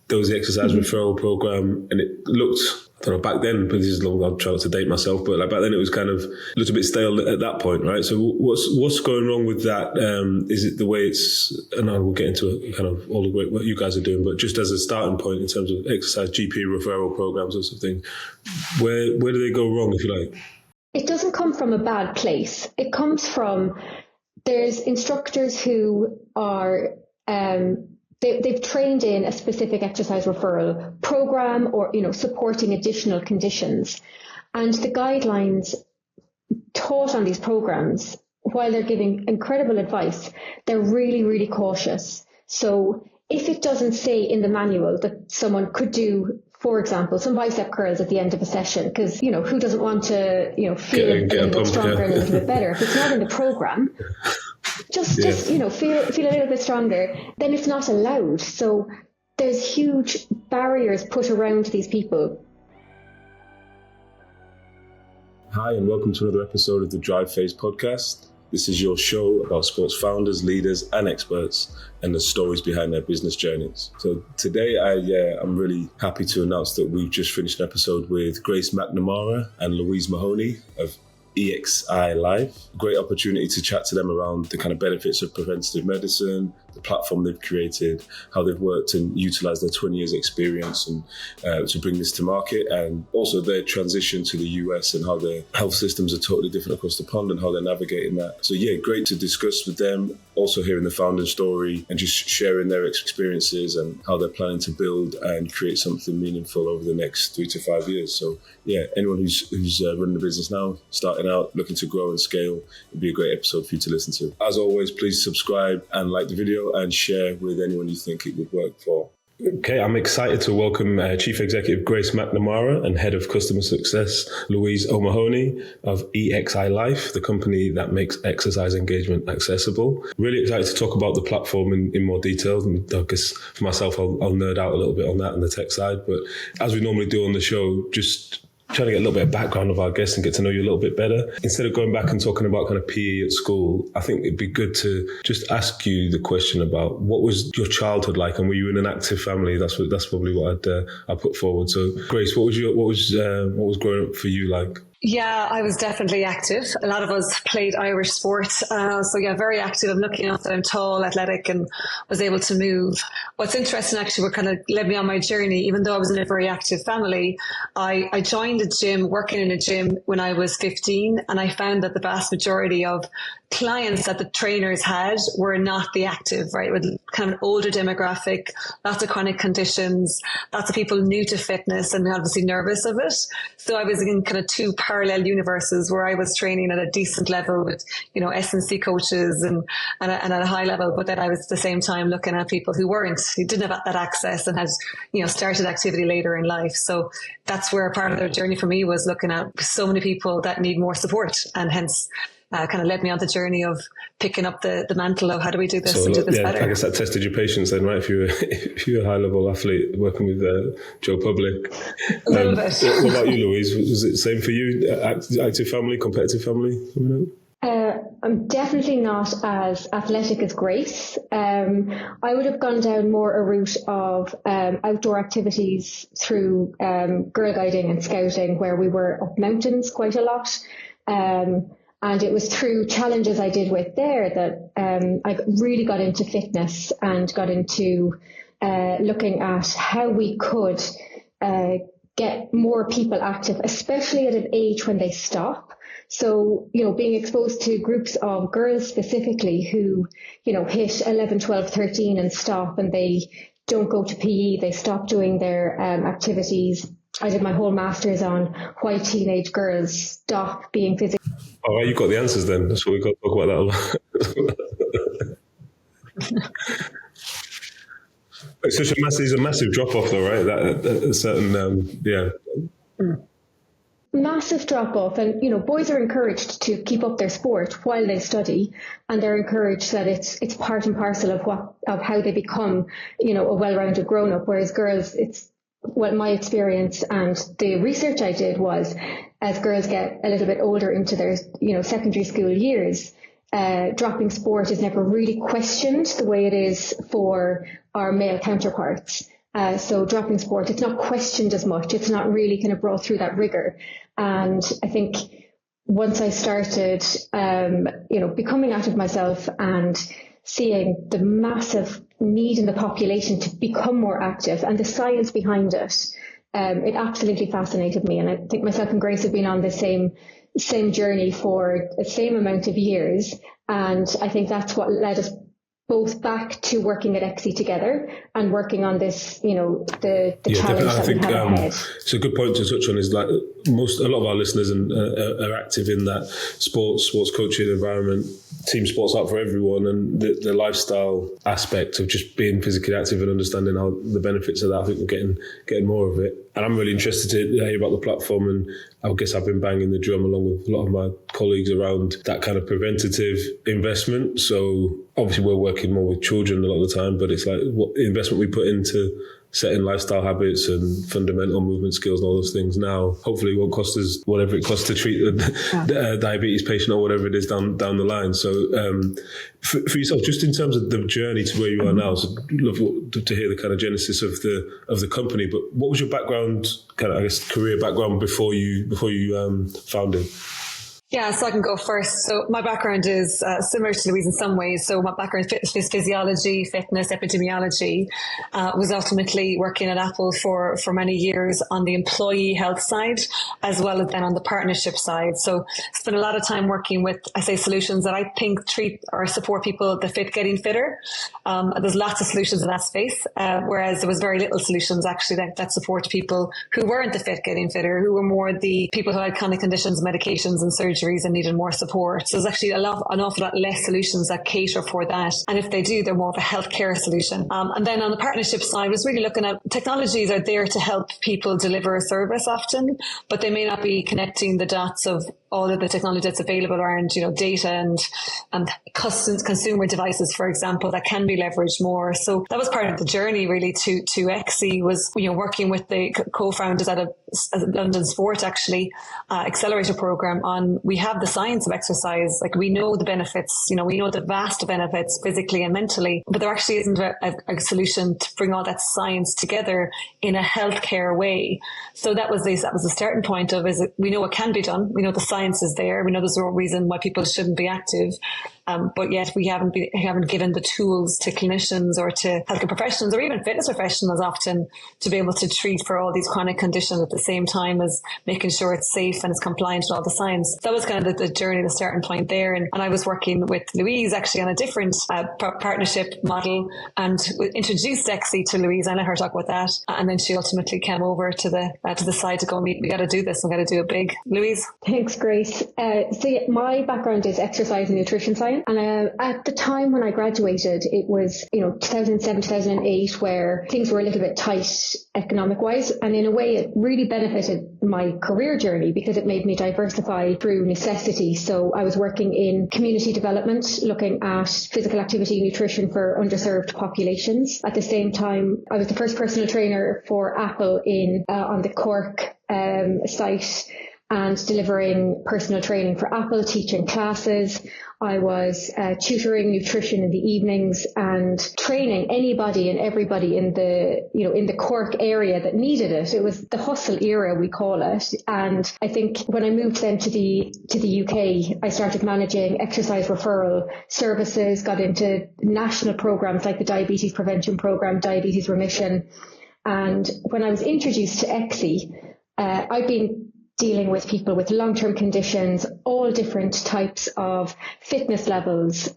there was the exercise referral program, and it looked, I don't know, back then, but this is long, I'll try to date myself, but like back then it was kind of a little bit stale at that point, right? So what's going wrong with that? Is it the way it's, and I will get into kind of all the way what you guys are doing, but just as a starting point in terms of exercise GP referral programs or something, where do they go wrong, if you like? It doesn't come from a bad place. It comes from, there's instructors who are, they've trained in a specific exercise referral program or, supporting additional conditions. And the guidelines taught on these programs, while they're giving incredible advice, they're really, really cautious. So if it doesn't say in the manual that someone could do, for example, some bicep curls at the end of a session, because, who doesn't want to, feel a little bit stronger and a little bit better? If it's not in the program, just feel a little bit stronger, then it's not allowed. So there's huge barriers put around these people. Hi, and welcome to another episode of the Drive Phase podcast. This is your show about sports founders, leaders, and experts, and the stories behind their business journeys. So today, I'm really happy to announce that we've just finished an episode with Grace McNamara and Louise O'Mahony of EXI Live. Great opportunity to chat to them around the kind of benefits of preventative medicine, the platform they've created, how they've worked and utilized their 20 years experience and to bring this to market, and also their transition to the US and how their health systems are totally different across the pond and how they're navigating that. So great to discuss with them, also hearing the founding story and just sharing their experiences and how they're planning to build and create something meaningful over the next 3 to 5 years. So anyone who's running a business now, starting out, looking to grow and scale, it'd be a great episode for you to listen to. As always, please subscribe and like the video and share with anyone you think it would work for. Okay, I'm excited to welcome Chief Executive Grace McNamara and Head of Customer Success Louise O'Mahony of EXI Life, the company that makes exercise engagement accessible. Really excited to talk about the platform in more detail. I guess for myself, I'll nerd out a little bit on that on the tech side. But as we normally do on the show, just trying to get a little bit of background of our guests and get to know you a little bit better. Instead of going back and talking about kind of PE at school, I think it'd be good to just ask you the question about what was your childhood like, and were you in an active family? That's probably what I'd put forward. So, Grace, what was growing up for you like? Yeah, I was definitely active. A lot of us played Irish sports. Very active. I'm lucky enough that I'm tall, athletic, and was able to move. What's interesting, actually, what kind of led me on my journey, even though I was in a very active family, I joined a gym, working in a gym when I was 15, and I found that the vast majority of clients that the trainers had were not the active, right? With kind of an older demographic, lots of chronic conditions, lots of people new to fitness and obviously nervous of it. So I was in kind of two parallel universes where I was training at a decent level with, S&C coaches and at a high level, but then I was at the same time looking at people who didn't have that access and had, started activity later in life. So that's where part of the journey for me was looking at so many people that need more support, and hence kind of led me on the journey of picking up the mantle of how do we do this do this better. I guess that tested your patience then, right? If you're a high level athlete working with Joe Public. A little bit. What about you, Louise? Was it the same for you? Active family, competitive family? I'm definitely not as athletic as Grace. I would have gone down more a route of outdoor activities through girl guiding and scouting, where we were up mountains quite a lot. And it was through challenges I did with there that I really got into fitness and got into looking at how we could get more people active, especially at an age when they stop. So, being exposed to groups of girls specifically who, hit 11, 12, 13 and stop, and they don't go to PE, they stop doing their activities. I did my whole master's on why teenage girls stop being physically. All right, you got the answers then. That's what we've got to talk about that a lot. It's a massive drop off though, right? That a certain, Massive drop off, and boys are encouraged to keep up their sport while they study, and they're encouraged that it's part and parcel of how they become, a well-rounded grown up. Whereas girls, my experience and the research I did was, as girls get a little bit older into their, secondary school years, dropping sport is never really questioned the way it is for our male counterparts. So dropping sport, it's not questioned as much. It's not really kind of brought through that rigor. And I think once I started, becoming active myself and seeing the massive need in the population to become more active and the science behind it, it absolutely fascinated me. And I think myself and Grace have been on the same journey for the same amount of years. And I think that's what led us both back to working at EXI together and working on this, the challenge that we have ahead. It's a good point to touch on, is like a lot of our listeners are active in that sports coaching environment. Team sports out for everyone, and the lifestyle aspect of just being physically active and understanding how the benefits of that. I think we're getting more of it. And I'm really interested to hear about the platform, and I guess I've been banging the drum along with a lot of my colleagues around that kind of preventative investment. So obviously we're working more with children a lot of the time, but it's like what investment we put into setting lifestyle habits and fundamental movement skills and all those things now hopefully won't cost us whatever it costs to treat the diabetes patient or whatever it is down the line. So for yourself, just in terms of the journey to where you are now, so I'd love to hear the kind of genesis of the company, but what was your background, kind of, I guess, career background before you founded? Yeah, so I can go first. So my background is similar to Louise in some ways. So my background is physiology, fitness, epidemiology. Was ultimately working at Apple for many years on the employee health side, as well as then on the partnership side. So spent a lot of time working with, I say, solutions that I think treat or support people, the fit getting fitter. There's lots of solutions in that space, whereas there was very little solutions actually that support people who weren't the fit getting fitter, who were more the people who had chronic conditions, medications and surgeries and needed more support. So there's actually an awful lot less solutions that cater for that. And if they do, they're more of a healthcare solution. And then on the partnership side, was really looking at technologies are there to help people deliver a service often, but they may not be connecting the dots of all of the technology that's available around, data and consumer devices, for example, that can be leveraged more. So that was part of the journey really to EXI, was, working with the co-founders at a London Sport, actually, accelerator program on, we have the science of exercise. Like, we know the benefits, we know the vast benefits physically and mentally, but there actually isn't a solution to bring all that science together in a healthcare way. So that was the starting point of, is we know it can be done. We know the science is there. We know there's no reason why people shouldn't be active. But yet we haven't given the tools to clinicians or to healthcare professionals or even fitness professionals often to be able to treat for all these chronic conditions at the same time as making sure it's safe and it's compliant with all the science. That was kind of the journey, the starting point there. And I was working with Louise actually on a different partnership model, and introduced EXI to Louise. I let her talk about that. And then she ultimately came over to the side to go, we got to do this. We got to do it big. Louise? Thanks, Grace. My background is exercise and nutrition science. And at the time when I graduated, it was, 2007, 2008, where things were a little bit tight economic wise. And in a way, it really benefited my career journey because it made me diversify through necessity. So I was working in community development, looking at physical activity and nutrition for underserved populations. At the same time, I was the first personal trainer for Apple on the Cork site, and delivering personal training for Apple, teaching classes. I was tutoring nutrition in the evenings and training anybody and everybody in the Cork area that needed it. It was the hustle era, we call it. And I think when I moved then to the UK, I started managing exercise referral services, got into national programs like the Diabetes Prevention Program, Diabetes Remission. And when I was introduced to EXI, I've been dealing with people with long-term conditions, all different types of fitness levels,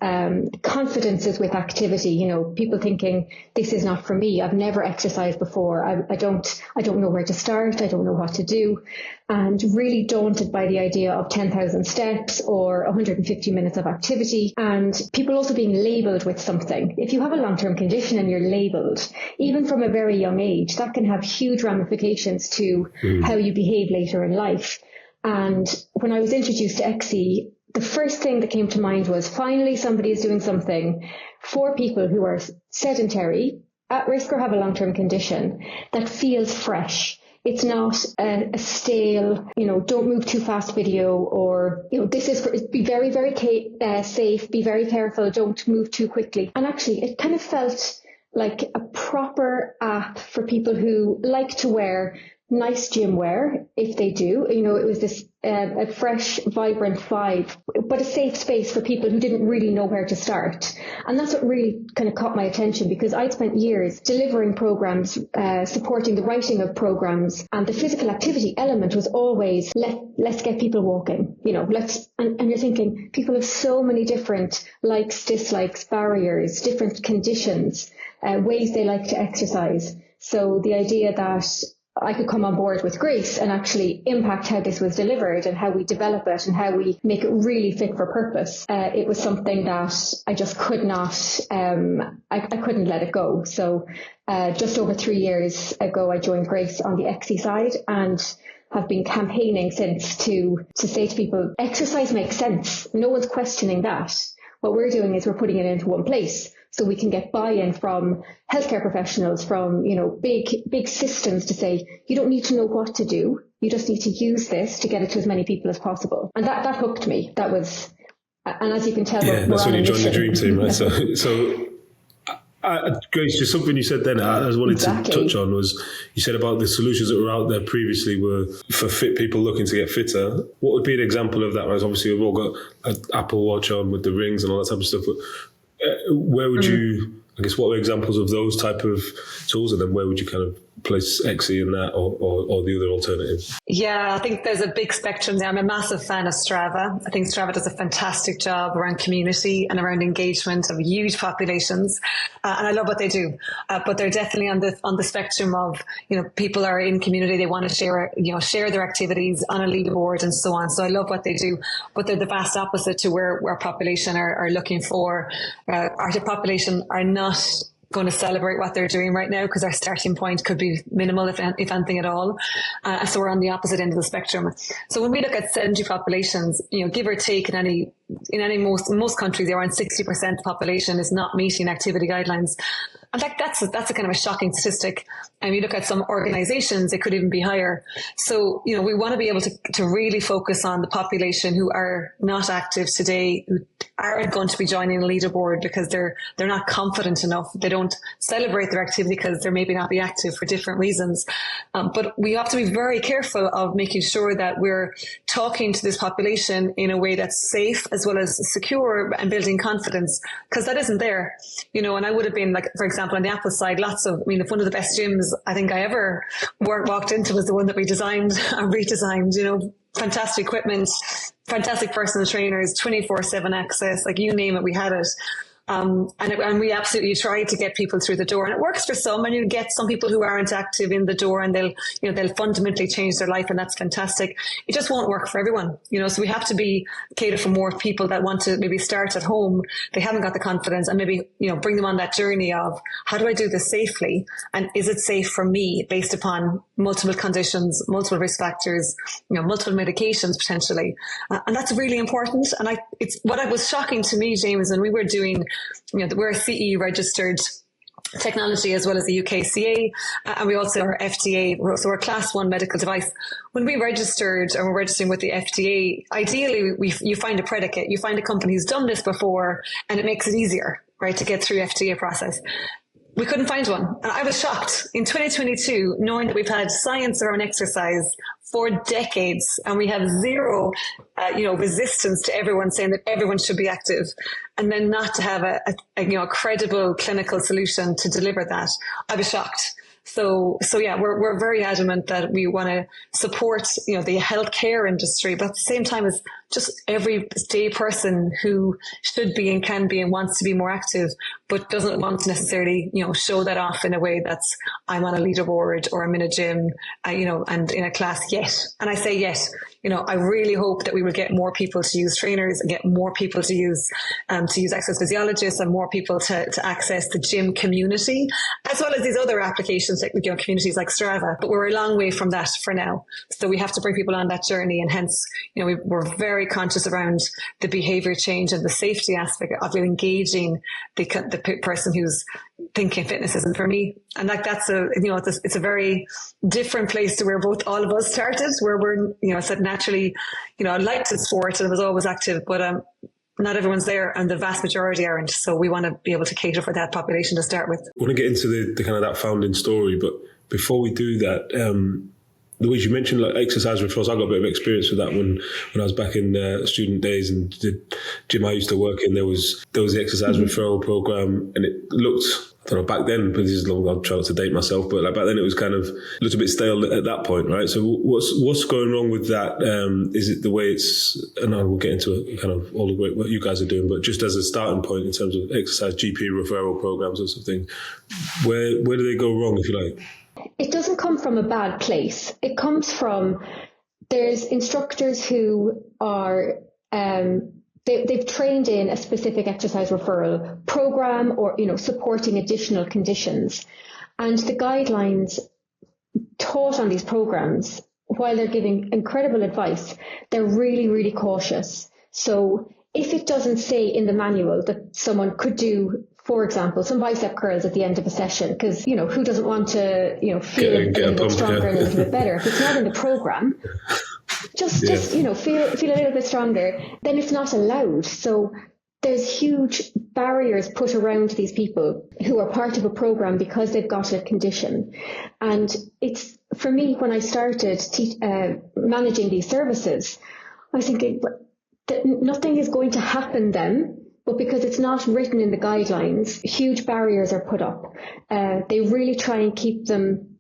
confidences with activity, people thinking this is not for me. I've never exercised before. I don't know where to start. I don't know what to do. And really daunted by the idea of 10,000 steps or 150 minutes of activity, and people also being labelled with something. If you have a long-term condition and you're labelled, even from a very young age, that can have huge ramifications to how you behave later in life. And when I was introduced to EXI, the first thing that came to mind was finally somebody is doing something for people who are sedentary, at risk, or have a long-term condition that feels fresh. It's not a stale, don't move too fast video, or, this is be very, very safe, be very careful, don't move too quickly. And actually, it kind of felt like a proper app for people who like to wear nice gym wear, if they do. You know, it was this a fresh, vibrant vibe, but a safe space for people who didn't really know where to start. And that's what really kind of caught my attention, because I'd spent years delivering programs, supporting the writing of programs, and the physical activity element was always, let's get people walking, you know, and you're thinking, people have so many different likes, dislikes, barriers, different conditions, ways they like to exercise. So the idea that I could come on board with Grace and actually impact how this was delivered and how we develop it and how we make it really fit for purpose. It was something that I just could not, I couldn't let it go. So just over 3 years ago, I joined Grace on the EXI side and have been campaigning since to say to people, exercise makes sense. No one's questioning that. What we're doing is we're putting it into one place, so we can get buy-in from healthcare professionals, from, you know, big systems to say, you don't need to know what to do. You just need to use this to get it to as many people as possible. And that hooked me. That was, and as you can tell, that's when you joined the dream team, right? So Grace, just something you said then I wanted to touch on was, you said about the solutions that were out there previously were for fit people looking to get fitter. What would be an example of that? Right? Obviously, we've all got an Apple Watch on with the rings and all that type of stuff, but where would you, I guess, what were examples of those type of tools, and then where would you kind of place EXI in that or the other alternatives? Yeah, I think there's a big spectrum there. I'm a massive fan of Strava. I think Strava does a fantastic job around community and around engagement of huge populations, and I love what they do. But they're definitely on the spectrum of, you know, people are in community, they want to share their activities on a leaderboard and so on. So I love what they do, but they're the vast opposite to where our population are looking for. Our population are not going to celebrate what they're doing right now, because our starting point could be minimal, if anything at all. So we're on the opposite end of the spectrum. So when we look at sedentary populations, you know, give or take in most countries, around 60% of the population is not meeting activity guidelines. And that's a kind of a shocking statistic. And you look at some organizations, it could even be higher. So, you know, we want to be able to really focus on the population who are not active today, who aren't going to be joining a leaderboard because they're not confident enough. They don't celebrate their activity because they're maybe not be active for different reasons. But we have to be very careful of making sure that we're talking to this population in a way that's safe as well as secure and building confidence, because that isn't there, you know. And I would have been, like, for example, on the Apple side, if one of the best gyms I think I ever walked into was the one that we designed and redesigned, you know, fantastic equipment, fantastic personal trainers, 24/7 access, like you name it, we had it. And we absolutely try to get people through the door, and it works for some, and you get some people who aren't active in the door and they'll fundamentally change their life, and that's fantastic. It just won't work for everyone, you know, so we have to cater for more people that want to maybe start at home. They haven't got the confidence, and maybe, you know, bring them on that journey of, how do I do this safely? And is it safe for me based upon multiple conditions, multiple risk factors, you know, multiple medications potentially? And that's really important. And it's what was shocking to me, James, when we were doing, you know, we're a CE registered technology as well as the UKCA, and we also are FDA, so we're class 1 medical device. When we registered, and we're registering with the FDA, ideally you find a predicate, you find a company who's done this before, and it makes it easier, right, to get through FDA process. We couldn't find one. And I was shocked in 2022, knowing that we've had science around exercise for decades, and we have zero, resistance to everyone saying that everyone should be active, and then not to have a credible clinical solution to deliver that. I was shocked. So yeah, we're very adamant that we want to support, you know, the healthcare industry, but at the same time as just everyday person who should be and can be and wants to be more active, but doesn't want to necessarily, you know, show that off in a way that's, I'm on a leaderboard or I'm in a gym, and in a class yet. And I say yet, you know, I really hope that we will get more people to use trainers and get more people to use exercise physiologists, and more people to access the gym community, as well as these other applications like, you know, communities like Strava. But we're a long way from that for now. So we have to bring people on that journey, and hence, you know, we're very conscious around the behavior change and the safety aspect of engaging the person who's thinking fitness isn't for me. And like, that's it's a very different place to where all of us started, where we're, you know, said naturally, you know, I liked the sport and I was always active, but not everyone's there, and the vast majority aren't. So we want to be able to cater for that population to start with. I want to get into the kind of that founding story, but before we do that, Louise, you mentioned like exercise referrals. I got a bit of experience with that when I was back in student days, and the gym I used to work in, there was the exercise referral program, and it looked, I don't know, back then, but this is long, I'll try not to date myself, but like back then it was kind of a little bit stale at that point, right? So what's going wrong with that? Is it the way it's, and I will get into kind of all the way what you guys are doing, but just as a starting point in terms of exercise GP referral programs or something, where do they go wrong, if you like? It doesn't come from a bad place. It comes from, there's instructors who are, they've trained in a specific exercise referral program or, supporting additional conditions. And the guidelines taught on these programs, while they're giving incredible advice, they're really, really cautious. So if it doesn't say in the manual that someone could do, for example, some bicep curls at the end of a session, because, who doesn't want to, feel a little bit stronger and a little bit better? If it's not in the program, just feel a little bit stronger, then it's not allowed. So there's huge barriers put around these people who are part of a program because they've got a condition. And it's, for me, when I started managing these services, I was thinking that nothing is going to happen then. But because it's not written in the guidelines, huge barriers are put up. They really try and keep them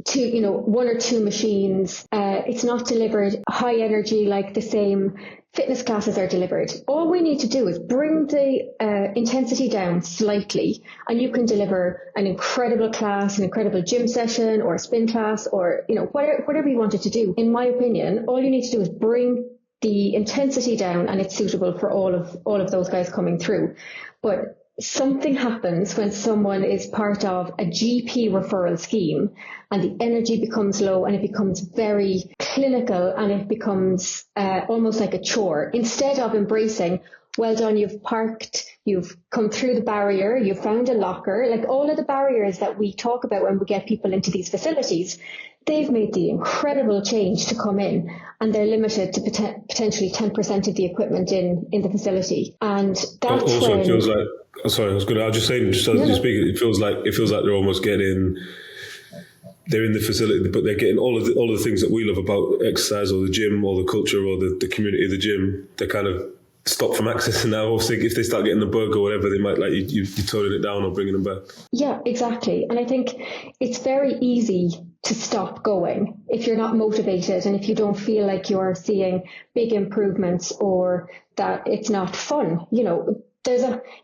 to, one or two machines. It's not delivered high energy like the same fitness classes are delivered. All we need to do is bring the intensity down slightly, and you can deliver an incredible class, an incredible gym session, or a spin class, or, whatever you wanted to do. In my opinion, all you need to do is bring the intensity down, and it's suitable for all of those guys coming through. But something happens when someone is part of a GP referral scheme, and the energy becomes low, and it becomes very clinical, and it becomes almost like a chore, instead of embracing, well done, you've parked, you've come through the barrier, you've found a locker, like all of the barriers that we talk about when we get people into these facilities. They've made the incredible change to come in, and they're limited to potentially 10% of the equipment in the facility. And that's also, when... it feels like, sorry, I was just saying, just as you speak, it feels like they're almost getting, they're in the facility, but they're getting all of the things that we love about exercise, or the gym, or the culture, or the community of the gym. They're kind of stopped from accessing now. Obviously, if they start getting the bug or whatever, they might you're toning it down or bringing them back. Yeah, exactly. And I think it's very easy to stop going if you're not motivated, and if you don't feel like you're seeing big improvements, or that it's not fun.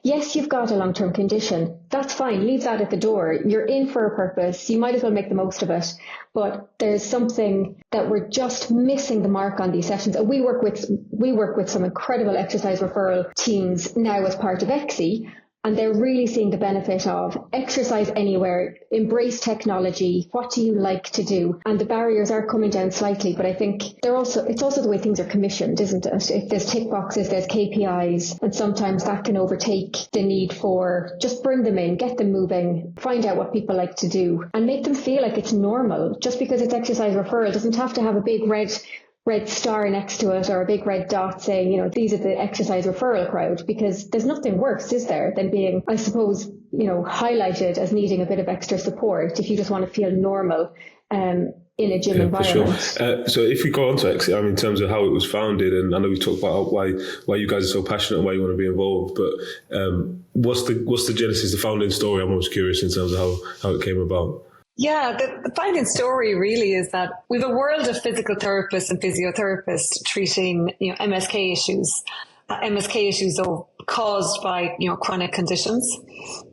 Yes, you've got a long-term condition. That's fine. Leave that at the door. You're in for a purpose. You might as well make the most of it. But there's something that we're just missing the mark on these sessions. And we work with some incredible exercise referral teams now as part of EXI. And they're really seeing the benefit of exercise anywhere, embrace technology. What do you like to do? And the barriers are coming down slightly, but I think it's also the way things are commissioned, isn't it? If there's tick boxes, there's KPIs, and sometimes that can overtake the need for just bring them in, get them moving, find out what people like to do, and make them feel like it's normal. Just because it's exercise referral doesn't have to have a big red star next to it, or a big red dot saying, these are the exercise referral crowd, because there's nothing worse, is there, than being, I suppose, highlighted as needing a bit of extra support if you just want to feel normal in a gym environment. For sure. So if we go on to EXI, in terms of how it was founded, and I know we talked about why you guys are so passionate and why you want to be involved, but what's the genesis, the founding story? I'm always curious in terms of how it came about. Yeah, the founding story really is that we have a world of physical therapists and physiotherapists treating, MSK issues. MSK issues are caused by, chronic conditions,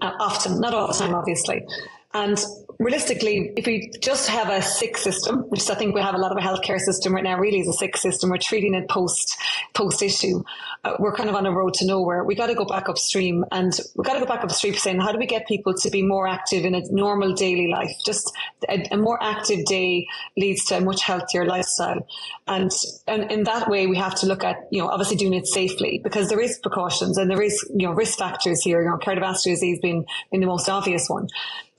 often, not all the time, obviously. And realistically, if we just have a sick system, which I think we have a lot of a healthcare system right now, really is a sick system, we're treating it post issue. We're kind of on a road to nowhere. We got to go back upstream, and we got to go back upstream saying, how do we get people to be more active in a normal daily life? Just a more active day leads to a much healthier lifestyle. And in that way, we have to look at, obviously doing it safely, because there is precautions and there is, risk factors here, cardiovascular disease being the most obvious one.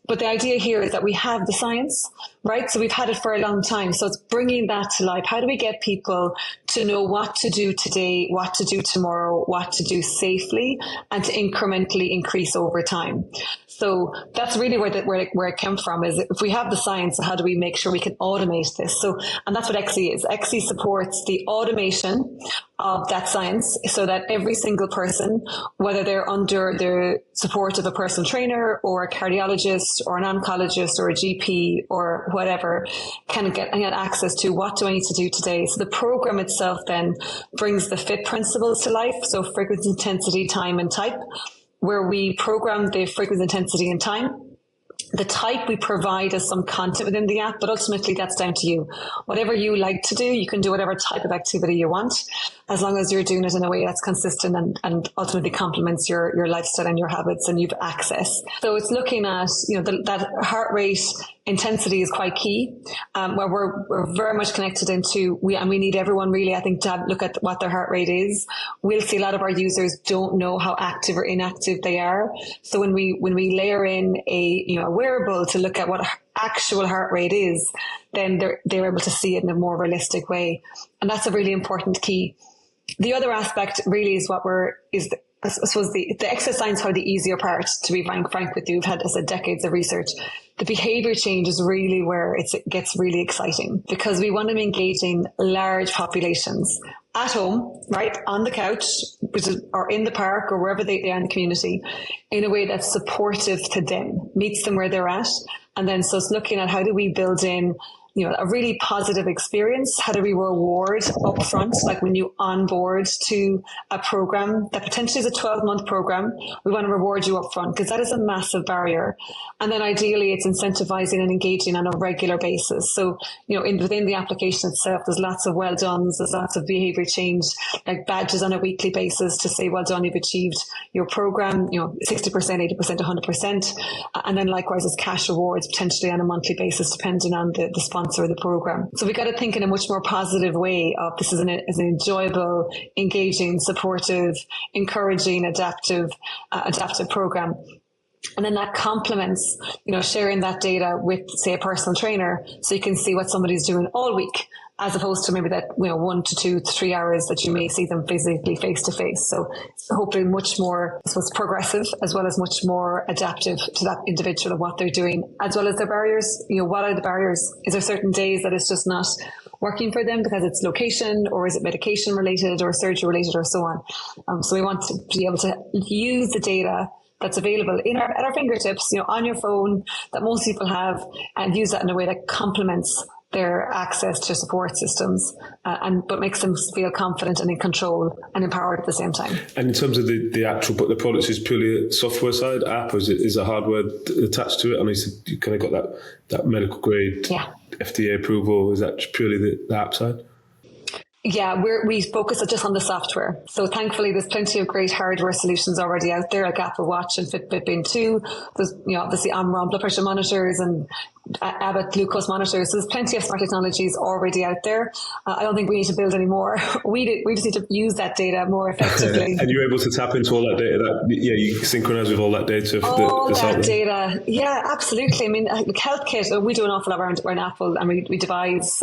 But the idea here is that we have the science, right? So we've had it for a long time. So it's bringing that to life. How do we get people to know what to do today, what to do tomorrow, what to do safely, and to incrementally increase over time? So that's really where it came from, is if we have the science, how do we make sure we can automate this? So, and that's what EXI is. EXI supports the automation of that science so that every single person, whether they're under the support of a personal trainer or a cardiologist or an oncologist or a GP or whatever, can get access to what do I need to do today. So the program itself then brings the FIT principles to life. So frequency, intensity, time, and type, where we program the frequency, intensity, and time. The type we provide as some content within the app, but ultimately that's down to you. Whatever you like to do, you can do whatever type of activity you want, as long as you're doing it in a way that's consistent and ultimately complements your lifestyle and your habits, and you've access. So it's looking at, that heart rate intensity is quite key, where we're very much connected into, we need everyone really, I think, to look at what their heart rate is. We'll see a lot of our users don't know how active or inactive they are. So when we layer in a wearable to look at what actual heart rate is, then they're able to see it in a more realistic way. And that's a really important key. The other aspect really is I suppose the exercise science, are the easier part, to be frank with you. We've had, as I said, decades of research. The behavior change is really where it gets really exciting, because we want to be engaging large populations at home, right, on the couch, or in the park, or wherever they are in the community, in a way that's supportive to them, meets them where they're at. And then so it's looking at how do we build in a really positive experience. How do we reward upfront? Like when you onboard to a program that potentially is a 12-month program, we want to reward you upfront, because that is a massive barrier. And then ideally it's incentivizing and engaging on a regular basis. So, within the application itself, there's lots of well done, there's lots of behavior change, like badges on a weekly basis to say, well done, you've achieved your program, 60%, 80%, 100%. And then likewise as cash rewards potentially on a monthly basis, depending on the sponsor of the program. So we got to think in a much more positive way of this as an enjoyable, engaging, supportive, encouraging, adaptive program. And then that complements, sharing that data with, say, a personal trainer, so you can see what somebody's doing all week, as opposed to maybe that, 1 to 2 to 3 hours that you may see them physically face to face. So hopefully much more, I suppose, progressive, as well as much more adaptive to that individual of what they're doing, as well as their barriers. What are the barriers? Is there certain days that it's just not working for them because it's location, or is it medication related or surgery related, or so on? So we want to be able to use the data that's available at our fingertips, on your phone, that most people have, and use that in a way that complements their access to support systems, but makes them feel confident and in control and empowered at the same time. And in terms of the actual, but the product is purely a software side app, or is a hardware attached to it? I mean, you kind of got that medical grade FDA approval. Is that purely the app side? Yeah, we focus just on the software. So thankfully, there's plenty of great hardware solutions already out there, like Apple Watch and Fitbit Bin 2. There's, obviously Omron blood pressure monitors and Abbott glucose monitors. So there's plenty of smart technologies already out there. I don't think we need to build any more. We just need to use that data more effectively. And you're able to tap into all that data. You synchronize with all that data. Data. Yeah, absolutely. I mean, HealthKit, we do an awful lot around Apple, and we devise,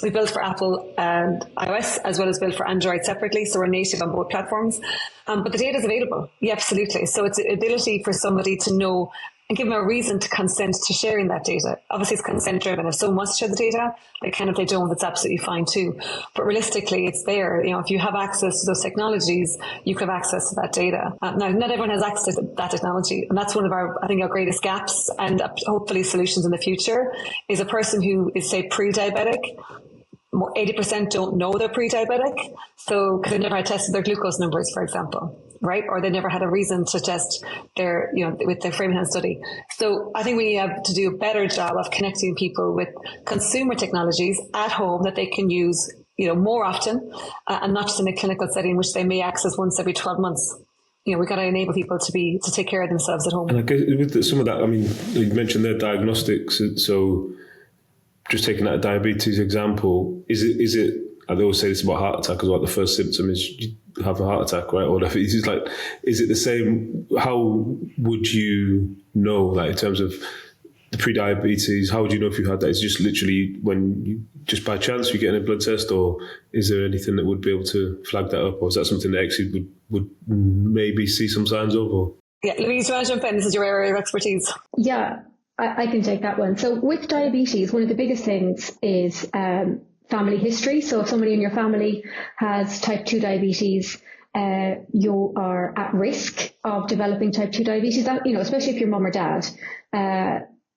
we build for Apple and iOS, as well as build for Android separately. So we're native on both platforms. But the data is available. Yeah, absolutely. So it's the ability for somebody to know and give them a reason to consent to sharing that data. Obviously, it's consent driven. If someone wants to share the data, they can. If they don't, that's absolutely fine too. But realistically, it's there. If you have access to those technologies, you can have access to that data. Now, not everyone has access to that technology, and that's one of our greatest gaps, and hopefully solutions in the future, is a person who is, say, pre-diabetic. 80% don't know they're pre-diabetic, so because they never had tested their glucose numbers, for example, right? Or they never had a reason to test their, with their Framingham study. So I think we have to do a better job of connecting people with consumer technologies at home that they can use, more often, and not just in a clinical setting, which they may access once every 12 months. We've got to enable people to take care of themselves at home. And I guess with some of that, I mean, you mentioned their diagnostics, so just taking that diabetes example, is it? I always say this about heart attack as well. The first symptom is you have a heart attack, right? Or whatever. It's just like, is it the same? How would you know, like in terms of the pre-diabetes, how would you know if you had that? Is it just literally when you, just by chance you get in a blood test, or is there anything that would be able to flag that up, or is that something that actually would maybe see some signs of? Or yeah, Louise, do you want to jump in? This is your area of expertise. Yeah, I can take that one. So with diabetes, one of the biggest things is family history. So if somebody in your family has type 2 diabetes, you are at risk of developing type 2 diabetes. That, especially if you're mum or dad,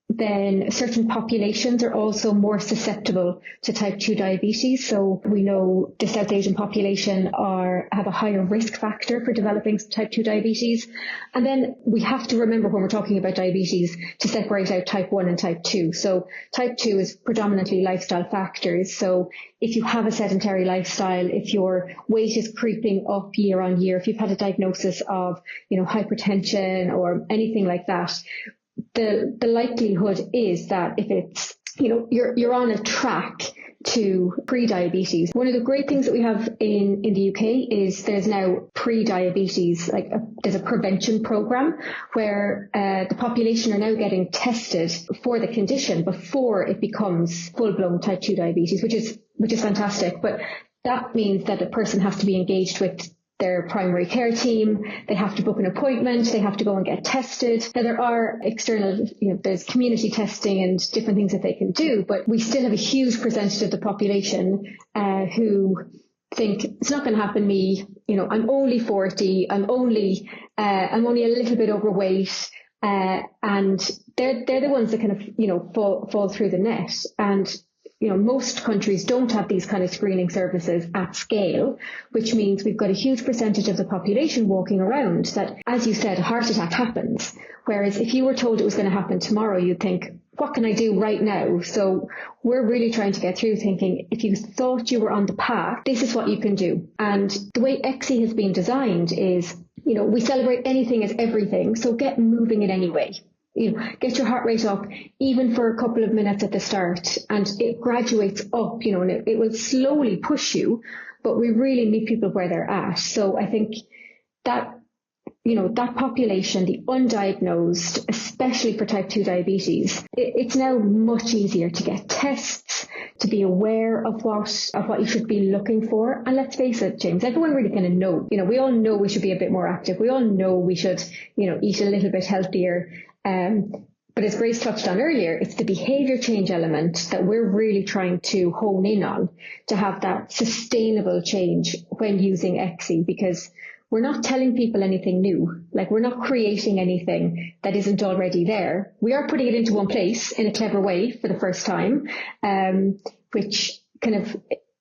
then certain populations are also more susceptible to type 2 diabetes. So we know the South Asian population have a higher risk factor for developing type 2 diabetes. And then we have to remember when we're talking about diabetes to separate out type 1 and type 2. So type 2 is predominantly lifestyle factors. So if you have a sedentary lifestyle, if your weight is creeping up year on year, if you've had a diagnosis of, hypertension or anything like that, the likelihood is that if it's, you're on a track to pre-diabetes. One of the great things that we have in the UK is there's now pre-diabetes, there's a prevention program where the population are now getting tested for the condition before it becomes full-blown type 2 diabetes, which is fantastic. But that means that a person has to be engaged with their primary care team. They have to book an appointment. They have to go and get tested. Now there are external, there's community testing and different things that they can do, but we still have a huge percentage of the population who think it's not going to happen to me. I'm only 40. I'm only a little bit overweight. And they're the ones that kind of, fall through the net. And most countries don't have these kind of screening services at scale, which means we've got a huge percentage of the population walking around that, as you said, a heart attack happens. Whereas if you were told it was going to happen tomorrow, you'd think, what can I do right now? So we're really trying to get through thinking, if you thought you were on the path, this is what you can do. And the way EXI has been designed is, we celebrate anything as everything. So get moving in any way. Get your heart rate up, even for a couple of minutes at the start, and it graduates up, and it will slowly push you, but we really meet people where they're at. So I think that, that population, the undiagnosed, especially for type 2 diabetes, it's now much easier to get tests, to be aware of what you should be looking for. And let's face it, James, everyone really kind of know, we all know we should be a bit more active. We all know we should, eat a little bit healthier. But as Grace touched on earlier, it's the behavior change element that we're really trying to hone in on to have that sustainable change when using EXI, because we're not telling people anything new. We're not creating anything that isn't already there. We are putting it into one place in a clever way for the first time, which kind of,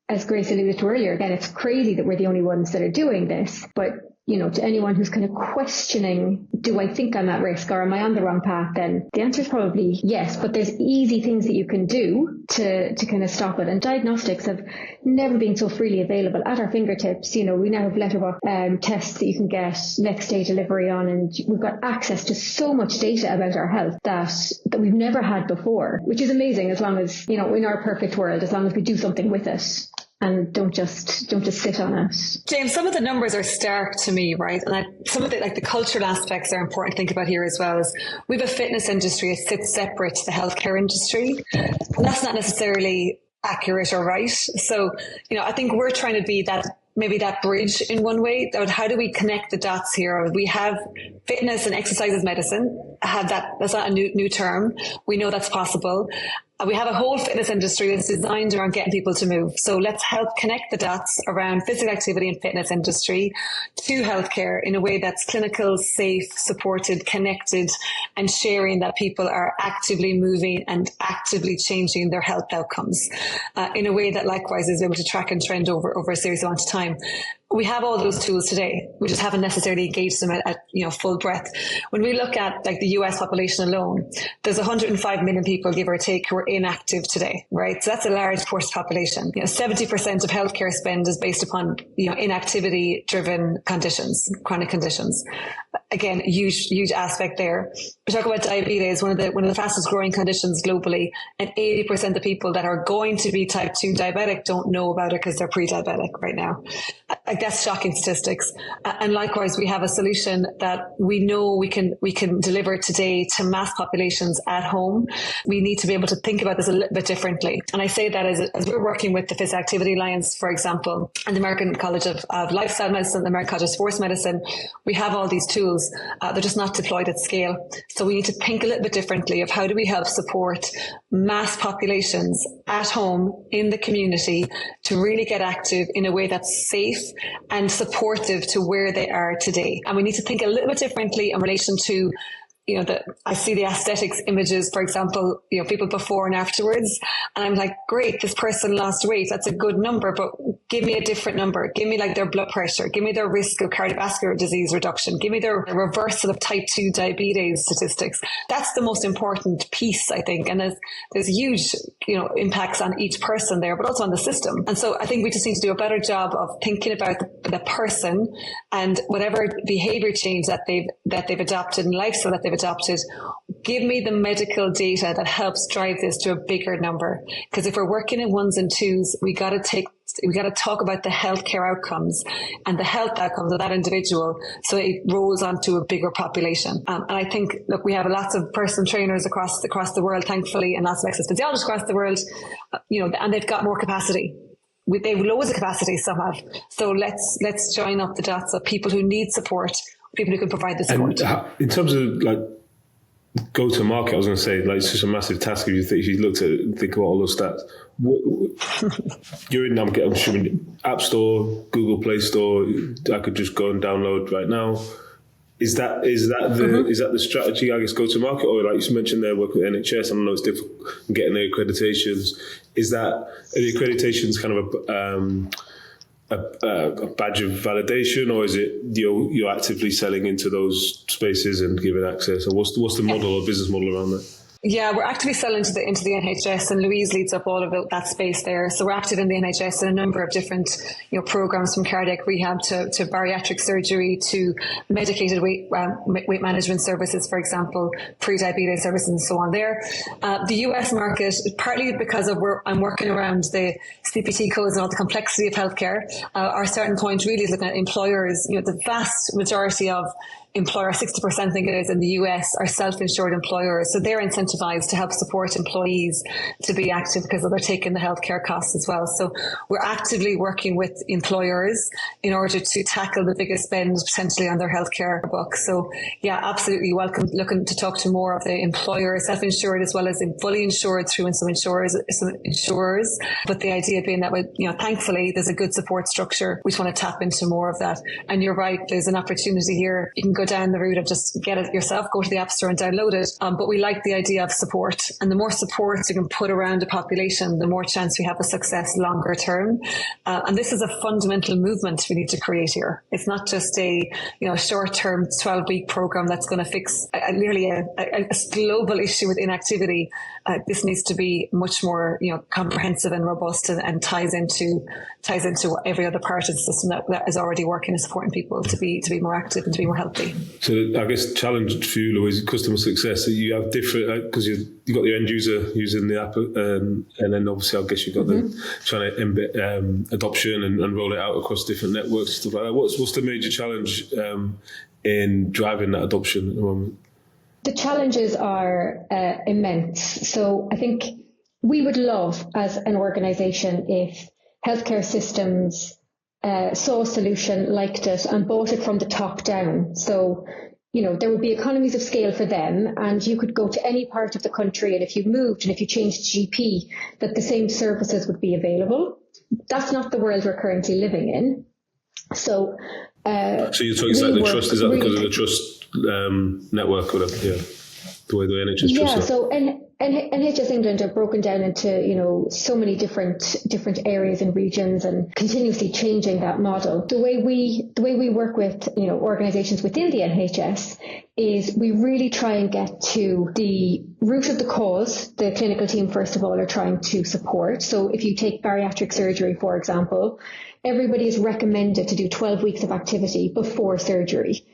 as Grace alluded to earlier, again, it's crazy that we're the only ones that are doing this, but to anyone who's kind of questioning, do I think I'm at risk or am I on the wrong path? Then the answer is probably yes, but there's easy things that you can do to kind of stop it. And diagnostics have never been so freely available at our fingertips. We now have letterbox tests that you can get next day delivery on, and we've got access to so much data about our health that we've never had before, which is amazing as long as, in our perfect world, as long as we do something with it. And don't just sit on it. James, some of the numbers are stark to me, right? And some of the cultural aspects are important to think about here as well. As we have a fitness industry that sits separate to the healthcare industry, and that's not necessarily accurate or right. So, I think we're trying to be that bridge in one way. How do we connect the dots here? We have fitness and exercise as medicine. That's not a new term. We know that's possible. We have a whole fitness industry that's designed around getting people to move. So let's help connect the dots around physical activity and fitness industry to healthcare in a way that's clinical, safe, supported, connected, and sharing that people are actively moving and actively changing their health outcomes in a way that likewise is able to track and trend over a serious amount of time. We have all those tools today. We just haven't necessarily engaged them at full breadth. When we look at the US population alone, there's 105 million people, give or take, who are inactive today, right? So that's a large portion of the population. 70% of healthcare spend is based upon inactivity-driven conditions, chronic conditions. Again, huge aspect there. We talk about diabetes, one of the fastest growing conditions globally, and 80% of people that are going to be type 2 diabetic don't know about it because they're pre-diabetic right now. that's shocking statistics. And likewise, we have a solution that we know we can deliver today to mass populations at home. We need to be able to think about this a little bit differently. And I say that as we're working with the Physical Activity Alliance, for example, and the American College of Lifestyle Medicine, the American College of Sports Medicine, we have all these tools. They're just not deployed at scale. So we need to think a little bit differently of how do we help support mass populations at home in the community to really get active in a way that's safe and supportive to where they are today. And we need to think a little bit differently in relation to, you know, I see the aesthetics images, for example, you know, people before and afterwards. And I'm like, great, this person lost weight. That's a good number, but give me a different number. Give me like their blood pressure. Give me their risk of cardiovascular disease reduction. Give me their reversal of type 2 diabetes statistics. That's the most important piece, I think. And there's huge, you know, impacts on each person there, but also on the system. And so I think we just need to do a better job of thinking about the person and whatever behavior change that they've adopted and lifestyle that they've adopted. Give me the medical data that helps drive this to a bigger number. Because if we're working in ones and twos, we got to talk about the healthcare outcomes and the health outcomes of that individual, so it rolls onto a bigger population. And I think, look, we have lots of personal trainers across the world, thankfully, and lots of exercise physiologists across the world, you know, and they've got more capacity. They've loads of capacity, some have. So let's join up the dots of people who need support, people who can provide the support. And in terms of like go to market, I was going to say, like, it's such a massive task if you looked at it and think about all those stats. You're in, I'm assuming, App Store, Google Play Store. I could just go and download right now. Is that the strategy, I guess, go to market? Or like you mentioned there, work with NHS, I know it's difficult getting the accreditations. Are the accreditations kind of a badge of validation, or is it you're actively selling into those spaces and giving access? Or what's the model or business model around that? Yeah, we're actively selling into the NHS, and Louise leads up all of that space there. So we're active in the NHS in a number of different, you know, programs, from cardiac rehab to bariatric surgery to medicated weight management services, for example, pre-diabetes services and so on there. The US market, partly because of where I'm working around the CPT codes and all the complexity of healthcare, our starting point really is looking at employers. You know, the vast majority of employer, 60% I think it is in the US, are self-insured employers. So they're incentivized to help support employees to be active because they're taking the healthcare costs as well. So we're actively working with employers in order to tackle the biggest spend potentially on their healthcare book. So yeah, absolutely welcome. Looking to talk to more of the employers, self-insured as well as fully insured through some insurers. But the idea being that, you know, thankfully there's a good support structure. We just want to tap into more of that. And you're right, there's an opportunity here. You can go down the route of just get it yourself, go to the App Store and download it. But we like the idea of support, and the more support you can put around a population, the more chance we have of success longer term. And this is a fundamental movement we need to create here. It's not just a short-term 12-week program that's going to fix nearly a global issue with inactivity. This needs to be much more comprehensive and robust, and ties into every other part of the system that is already working and supporting people to be more active and to be more healthy. So I guess challenge for you, Louise, customer success. So you have different, because you got the end user using the app, and then obviously I guess you've got the trying to embed adoption and roll it out across different networks and stuff like that. What's the major challenge in driving that adoption at the moment? The challenges are immense. So I think we would love, as an organisation, if healthcare systems saw a solution, liked it, and bought it from the top down. So, there would be economies of scale for them, and you could go to any part of the country, and if you moved and if you changed GP, that the same services would be available. That's not the world we're currently living in. So you're talking about the trust, is that because of the trust network or the way the NHS trusts? Yeah, so NHS England are broken down into, so many different areas and regions, and continuously changing that model. The way we work with, organisations within the NHS is we really try and get to the root of the cause. The clinical team, first of all, are trying to support. So if you take bariatric surgery, for example, everybody is recommended to do 12 weeks of activity before surgery.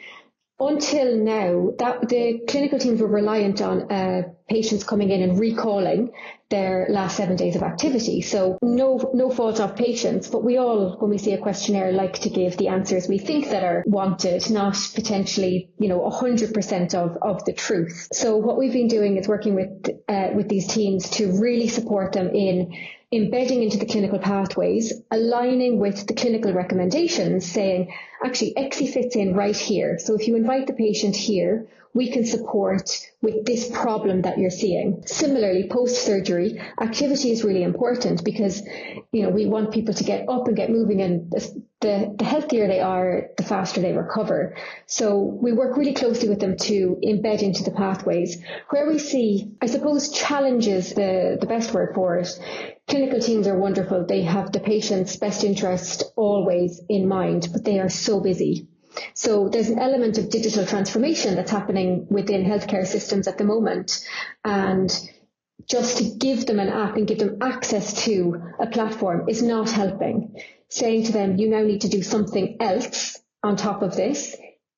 Until now, that the clinical teams were reliant on a patients coming in and recalling their last 7 days of activity. So no fault of patients, but we all, when we see a questionnaire, like to give the answers we think that are wanted, not potentially, 100% of the truth. So what we've been doing is working with these teams to really support them in embedding into the clinical pathways, aligning with the clinical recommendations, saying, actually, EXI fits in right here. So if you invite the patient here, we can support with this problem that you're seeing. Similarly, post-surgery, activity is really important because, we want people to get up and get moving, and the healthier they are, the faster they recover. So we work really closely with them to embed into the pathways. Where we see, I suppose, challenges, the best word for it. Clinical teams are wonderful. They have the patient's best interest always in mind, but they are so busy. So there's an element of digital transformation that's happening within healthcare systems at the moment. And just to give them an app and give them access to a platform is not helping. Saying to them, you now need to do something else on top of this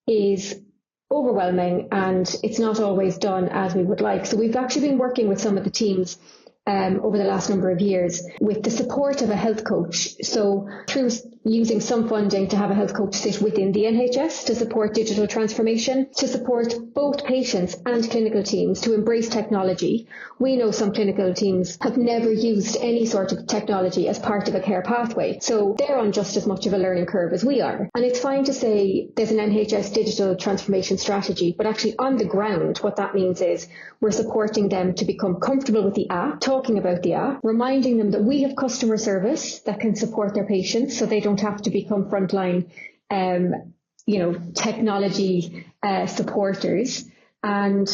is overwhelming, and it's not always done as we would like. So we've actually been working with some of the teams over the last number of years with the support of a health coach. So through using some funding to have a health coach sit within the NHS to support digital transformation, to support both patients and clinical teams to embrace technology. We know some clinical teams have never used any sort of technology as part of a care pathway. So they're on just as much of a learning curve as we are. And it's fine to say there's an NHS digital transformation strategy, but actually on the ground, what that means is we're supporting them to become comfortable with the app, talking about the app, reminding them that we have customer service that can support their patients so they don't have to become frontline, technology supporters, and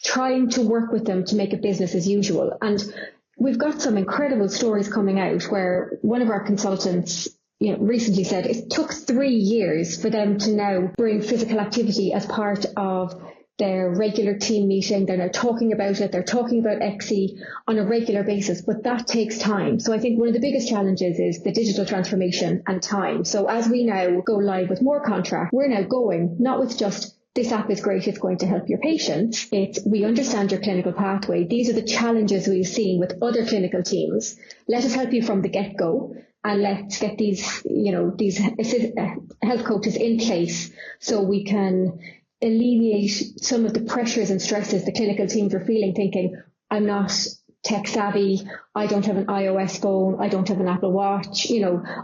trying to work with them to make it business as usual. And we've got some incredible stories coming out where one of our consultants recently said it took 3 years for them to now bring physical activity as part of their regular team meeting. They're now talking about it. They're talking about EXI on a regular basis, but that takes time. So I think one of the biggest challenges is the digital transformation and time. So as we now go live with more contracts, we're now going not with just this app is great, it's going to help your patients. We understand your clinical pathway. These are the challenges we've seen with other clinical teams. Let us help you from the get-go, and let's get these health coaches in place so we can alleviate some of the pressures and stresses the clinical teams are feeling, thinking, I'm not tech savvy, I don't have an iOS phone, I don't have an Apple Watch,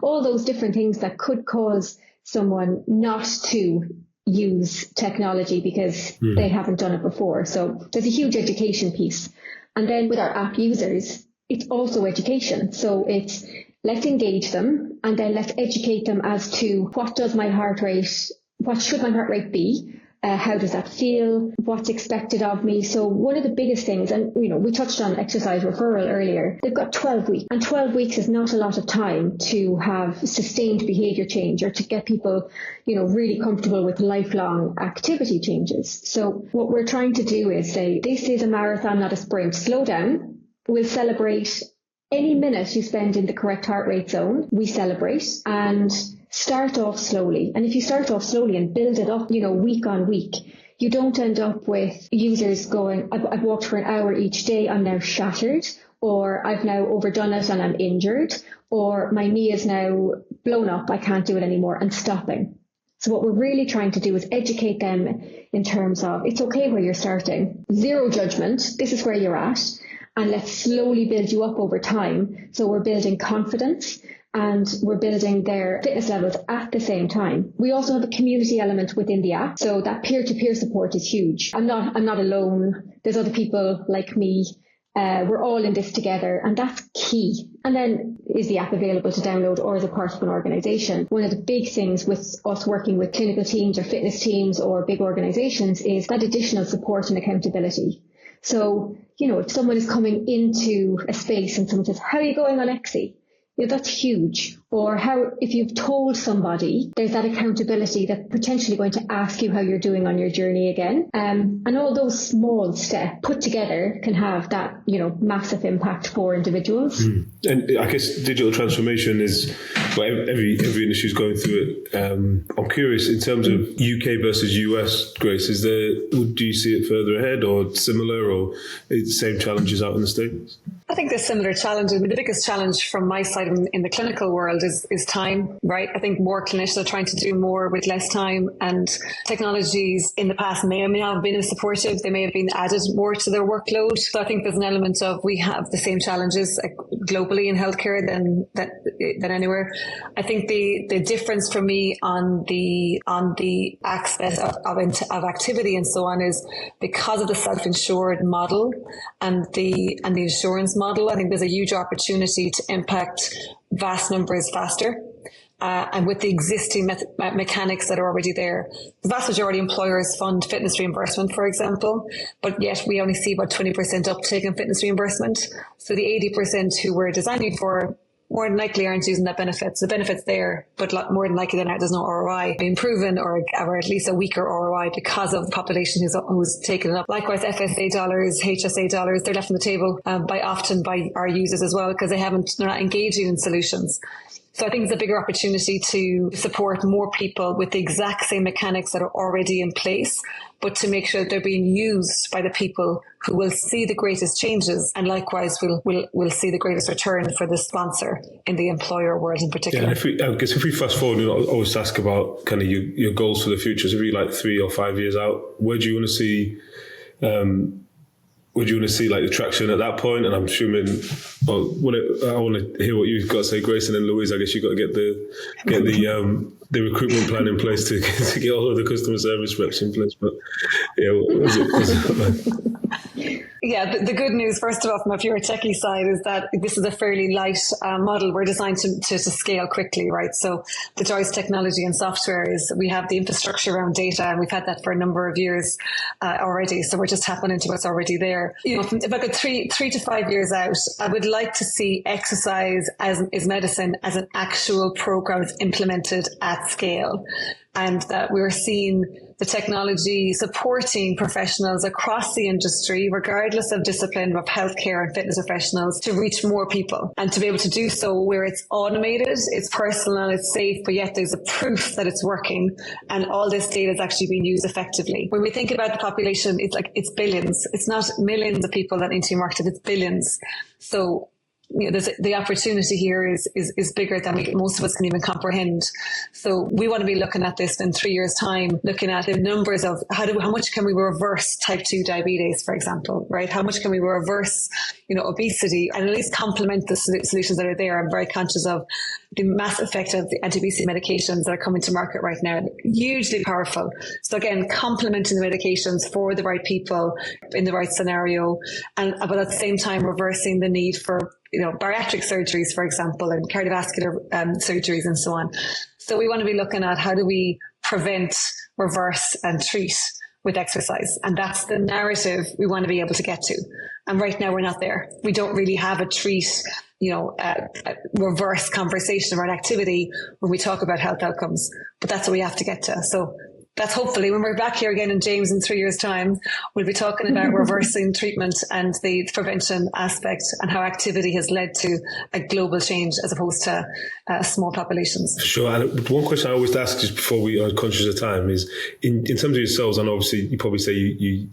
all those different things that could cause someone not to use technology because they haven't done it before. So there's a huge education piece. And then with our app users, it's also education. So it's let's engage them, and then let's educate them as to what should my heart rate be? How does that feel? What's expected of me? So one of the biggest things, and we touched on exercise referral earlier, they've got 12 weeks, and 12 weeks is not a lot of time to have sustained behavior change or to get people, really comfortable with lifelong activity changes. So what we're trying to do is say, this is a marathon, not a sprint. Slow down. We'll celebrate any minute you spend in the correct heart rate zone. We celebrate, and start off slowly. And if you start off slowly and build it up, week on week, you don't end up with users going, I've walked for an hour each day, I'm now shattered, or I've now overdone it and I'm injured, or my knee is now blown up, I can't do it anymore, and stopping. So what we're really trying to do is educate them in terms of, it's okay where you're starting, zero judgment, this is where you're at, and let's slowly build you up over time. So we're building confidence, and we're building their fitness levels at the same time. We also have a community element within the app, so that peer-to-peer support is huge. I'm not alone. There's other people like me. We're all in this together, and that's key. And then, is the app available to download, or as a part of an organisation? One of the big things with us working with clinical teams or fitness teams or big organisations is that additional support and accountability. So, if someone is coming into a space and someone says, how are you going on EXI? that's huge. Or how, if you've told somebody, there's that accountability that's potentially going to ask you how you're doing on your journey again. And all those small steps put together can have that, massive impact for individuals. And I guess digital transformation is, well, every industry is going through it. I'm curious, in terms of UK versus US, Grace, do you see it further ahead or similar, or it's the same challenges out in the States? I think there's similar challenges. The biggest challenge from my side in the clinical world is time, right? I think more clinicians are trying to do more with less time, and technologies in the past may or may not have been supportive. They may have been added more to their workload. So I think there's an element of, we have the same challenges globally in healthcare than anywhere. I think the difference for me on the access of activity and so on is because of the self-insured model and the insurance model. I think there's a huge opportunity to impact vast numbers faster. And with the existing mechanics that are already there. The vast majority of employers fund fitness reimbursement, for example, but yet we only see about 20% uptake in fitness reimbursement. So the 80% who we're designing for more than likely aren't using that benefit. So the benefit's there, but more than likely than not, there's no ROI being proven, or at least a weaker ROI because of the population who's taken it up. Likewise, FSA dollars, HSA dollars, they're left on the table often by our users as well, because they're not engaging in solutions. So I think it's a bigger opportunity to support more people with the exact same mechanics that are already in place, but to make sure that they're being used by the people who will see the greatest changes, and likewise will see the greatest return for the sponsor in the employer world in particular. Yeah, I guess if we fast forward, I always ask about kind of your goals for the future. So if you're like 3 or 5 years out, where do you want to see? Would you want to see like the traction at that point? And I'm assuming, I want to hear what you've got to say, Grace, and then Louise. I guess you've got to get the recruitment plan in place to get all of the customer service reps in place. But yeah, what was it? Yeah, the good news, first of all, from a pure techie side, is that this is a fairly light model. We're designed to scale quickly, right? So the choice technology and software is, we have the infrastructure around data, and we've had that for a number of years already. So we're just tapping into what's already there. If I go 3 to 5 years out, I would like to see exercise is medicine as an actual program that's implemented at scale, and that we're seeing the technology supporting professionals across the industry, regardless of discipline, of healthcare and fitness professionals, to reach more people, and to be able to do so where it's automated, it's personal, it's safe, but yet there's a proof that it's working, and all this data is actually being used effectively. When we think about the population, it's billions. It's not millions of people that need to be marketed, it's billions. So the opportunity here is bigger than most of us can even comprehend. So we want to be looking at this in 3 years' time, looking at the numbers of how much can we reverse type 2 diabetes, for example, right? How much can we reverse, obesity, and at least complement the solutions that are there. I'm very conscious of the massive effect of the anti-obesity medications that are coming to market right now, hugely powerful. So again, complementing the medications for the right people in the right scenario, but at the same time reversing the need for bariatric surgeries, for example, and cardiovascular surgeries and so on. So we want to be looking at how do we prevent, reverse and treat with exercise. And that's the narrative we want to be able to get to. And right now we're not there. We don't really have a treat, a reverse conversation around activity when we talk about health outcomes, but that's what we have to get to. So that's hopefully when we're back here again in James in 3 years' time, we'll be talking about reversing treatment and the prevention aspect, and how activity has led to a global change as opposed to small populations. Sure. And one question I always ask just before we are conscious of time is, in terms of yourselves, and obviously you probably say you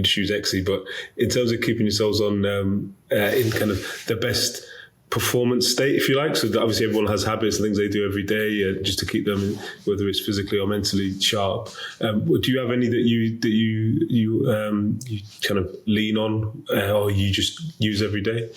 just use EXI, but in terms of keeping yourselves on in kind of the best performance state, if you like, so that obviously everyone has habits and things they do every day just to keep them, whether it's physically or mentally sharp. Do you have any that you kind of lean on or you just use every day?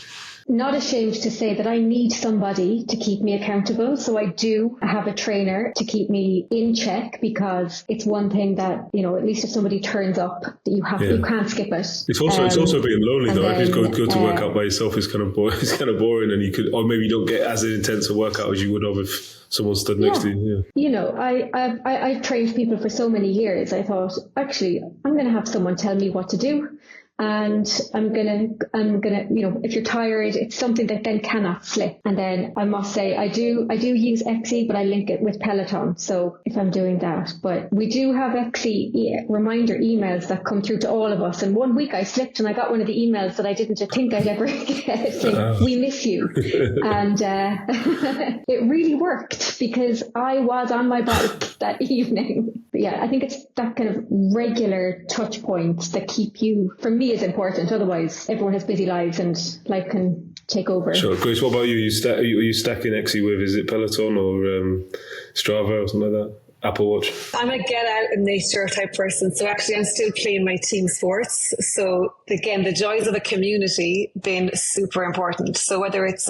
Not ashamed to say that I need somebody to keep me accountable. So I do have a trainer to keep me in check, because it's one thing that, at least if somebody turns up, that you can't skip it. It's also being lonely though. If you go to work out by yourself, it's kind of boring, and or maybe you don't get as intense a workout as you would have if someone stood next to you. Yeah. I've trained people for so many years. I thought, actually, I'm going to have someone tell me what to do. and I'm gonna, if you're tired, it's something that then cannot slip. And then I must say, I do use EXI, but I link it with Peloton. So if I'm doing that, but we do have EXI reminder emails that come through to all of us. And one week I slipped and I got one of the emails that I didn't think I'd ever get, saying, "We miss you." And it really worked because I was on my bike that evening. But yeah, I think it's that kind of regular touch points that keep you, for me, is important. Otherwise, everyone has busy lives and life can take over. Sure. Grace, what about you? Are you stacking EXI with, is it Peloton or Strava or something like that? Apple Watch? I'm a get out in nature type person. So actually I'm still playing my team sports. So again, the joys of a community being super important. So whether it's,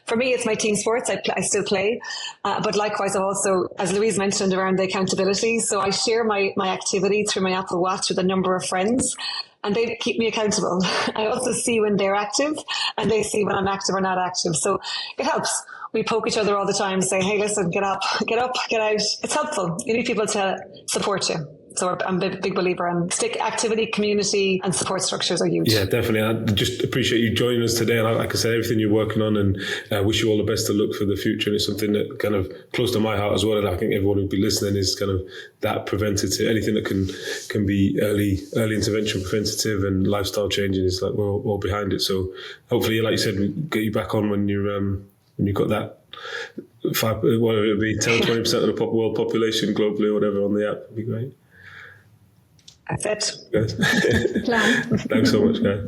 for me, it's my team sports, I still play. But likewise, I've also, as Louise mentioned, around the accountability. So I share my activity through my Apple Watch with a number of friends, and they keep me accountable. I also see when they're active and they see when I'm active or not active. So it helps. We poke each other all the time, saying, "Hey, listen, get up, get out." It's helpful. You need people to support you. So I'm a big believer in activity, community, and support structures are huge. Yeah, definitely. I just appreciate you joining us today. And like I said, everything you're working on, and wish you all the best to look for the future. And it's something that kind of close to my heart as well. And I think everyone who'll be listening is kind of that preventative, anything that can be early intervention, preventative, and lifestyle changing is like we're all behind it. So hopefully, like you said, we get you back on when you've got that 5, whatever it be, 10-20% of the world population globally or whatever on the app. That'd be great. That's it. Yes. Thanks so much, guys.